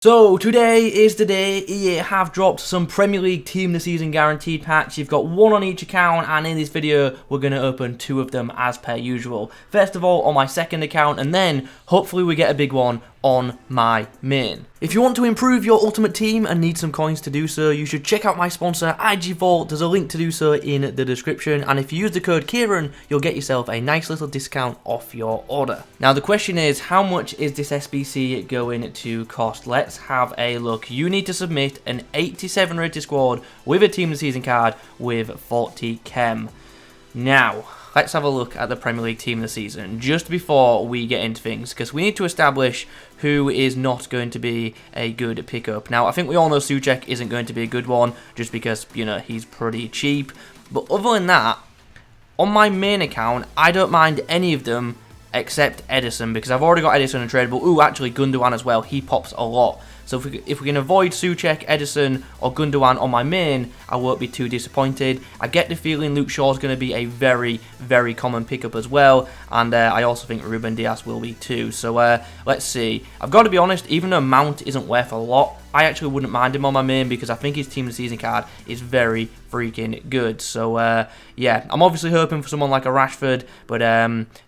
So today is the day EA have dropped some Premier League Team of the Season guaranteed packs. You've got one on each account, and in this video we're going to open two of them as per usual. First of all on my second account, and then hopefully we get a big one on my main. If you want to improve your Ultimate Team and need some coins to do so, you should check out my sponsor IG Vault. There's a link to do so in the description, and if you use the code Kieran, you'll get yourself a nice little discount off your order. Now the question is, how much is this SBC going to cost? Let's have a look. You need to submit an 87 rated squad with a Team of the Season card with 40 chem. Now, let's have a look at the Premier League Team of the Season just before we get into things, because we need to establish who is not going to be a good pickup. Now, I think we all know Soucek isn't going to be a good one, just because, you know, he's pretty cheap. But other than that, on my main account, I don't mind any of them except Ederson, because I've already got Ederson untradeable. Ooh, actually Gundogan as well, he pops a lot. So if we can avoid Soucek, Ederson, or Gundogan on my main, I won't be too disappointed. I get the feeling Luke Shaw's going to be a very, very common pickup as well, and I also think Ruben will be too. So let's see. I've got to be honest, even though Mount isn't worth a lot, I actually wouldn't mind him on my main because I think his Team of the Season card is very freaking good. So yeah, I'm obviously hoping for someone like a Rashford, but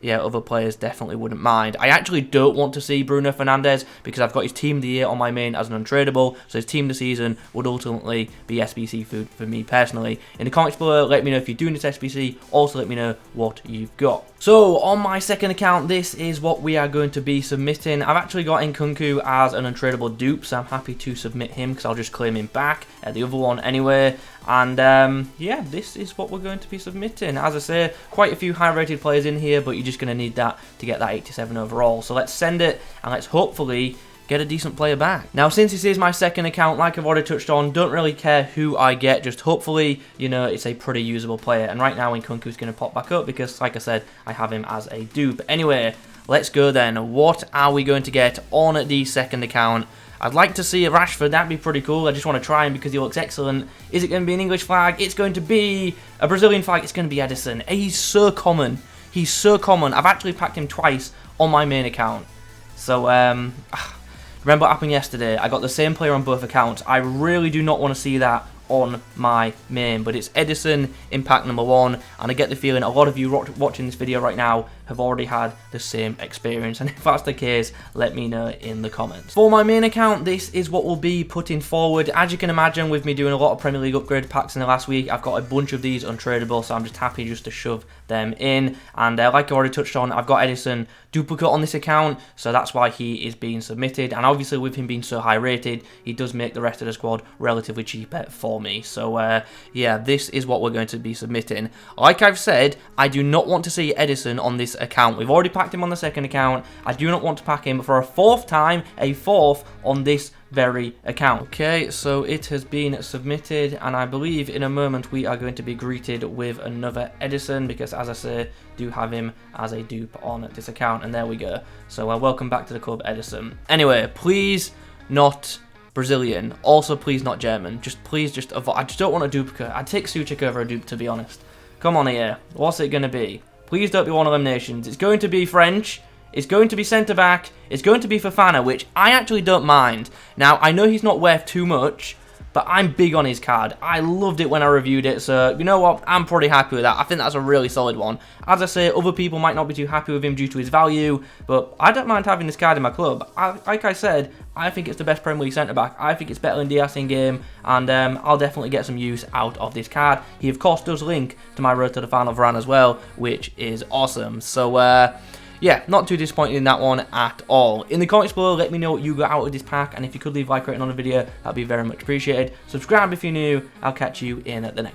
yeah, other players definitely wouldn't mind. I actually don't want to see Bruno Fernandes because I've got his Team of the Year on my main as an untradeable, so his Team of the Season would ultimately be SBC food for me personally. In the comments below, let me know if you're doing this SBC, also let me know what you've got. So on my second account, this is what we are going to be submitting. I've actually got Nkunku as an untradeable dupe, so I'm happy to submit him because I'll just claim him back at the other one anyway. And yeah, this is what we're going to be submitting. As I say, quite a few high rated players in here, but you're just going to need that to get that 87 overall. So let's send it and let's hopefully get a decent player back. Now, since this is my second account, like I've already touched on, don't really care who I get, just hopefully, you know, it's a pretty usable player. And right now Nkunku's going to pop back up because, like I said, I have him as a dupe. Anyway, let's go then. What are we going to get on the second account? I'd like to see a Rashford, that'd be pretty cool. I just want to try him because he looks excellent. Is it going to be an English flag? It's going to be a Brazilian flag. It's going to be Ederson. He's so common. He's so common. I've actually packed him twice on my main account. So, remember what happened yesterday? I got the same player on both accounts. I really do not want to see that on my main, but it's Ederson in pack number 1, and I get the feeling a lot of you watching this video right now have already had the same experience, and if that's the case, let me know in the comments. For my main account, this is what we'll be putting forward. As you can imagine, with me doing a lot of Premier League upgrade packs in the last week, I've got a bunch of these untradeable, so I'm just happy just to shove them in. And like I already touched on, I've got Ederson duplicate on this account, so that's why he is being submitted, and obviously with him being so high rated, he does make the rest of the squad relatively cheaper for me. So yeah, this is what we're going to be submitting. Like I've said, I do not want to see Ederson on this account. We've already packed him on the second account. I do not want to pack him for a fourth time, a fourth on this very account. Okay, so it has been submitted, and I believe in a moment we are going to be greeted with another Ederson because, as I say, do have him as a dupe on this account, and there we go. So welcome back to the club, Ederson. Anyway, please not Brazilian, also please not German, just please just avoid. I just don't want a duplicate. I'd take Soucek over a dupe, to be honest. Come on here, what's it going to be? Please don't be one of them nations. It's going to be French, it's going to be centre-back, it's going to be Fofana, which I actually don't mind. Now, I know he's not worth too much, but I'm big on his card. I loved it when I reviewed it, so you know what? I'm pretty happy with that. I think that's a really solid one. As I say, other people might not be too happy with him due to his value, but I don't mind having this card in my club. Like I said, I think it's the best Premier League centre-back. I think it's better than Diaz in game, and I'll definitely get some use out of this card. He, of course, does link to my Road to the Final Varane as well, which is awesome. So, yeah, not too disappointed in that one at all. In the comments below, let me know what you got out of this pack, and if you could leave a like rating on the video, that'd be very much appreciated. Subscribe if you're new. I'll catch you in the next one.